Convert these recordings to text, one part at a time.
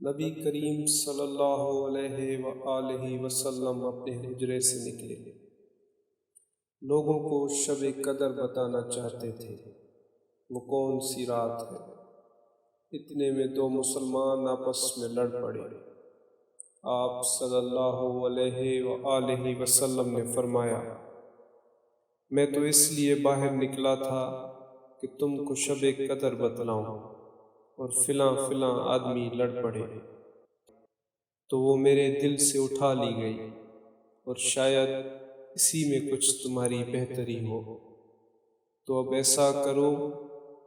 نبی کریم صلی اللہ علیہ وآلہ وسلم اپنے حجرے سے نکلے، لوگوں کو شب قدر بتانا چاہتے تھے وہ کون سی رات ہے۔ اتنے میں دو مسلمان آپس میں لڑ پڑے۔ آپ صلی اللہ علیہ وآلہ وسلم نے فرمایا، میں تو اس لیے باہر نکلا تھا کہ تم کو شب قدر بتلاؤں، اور فلاں فلاں آدمی لڑ پڑے تو وہ میرے دل سے اٹھا لی گئی، اور شاید اسی میں کچھ تمہاری بہتری ہو۔ تو اب ایسا کرو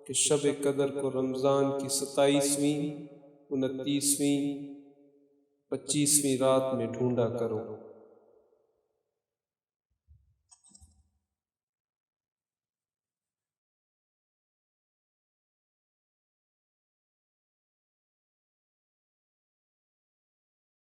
کہ شب قدر کو رمضان کی 27ویں، 29ویں، 25ویں رات میں ڈھونڈا کرو۔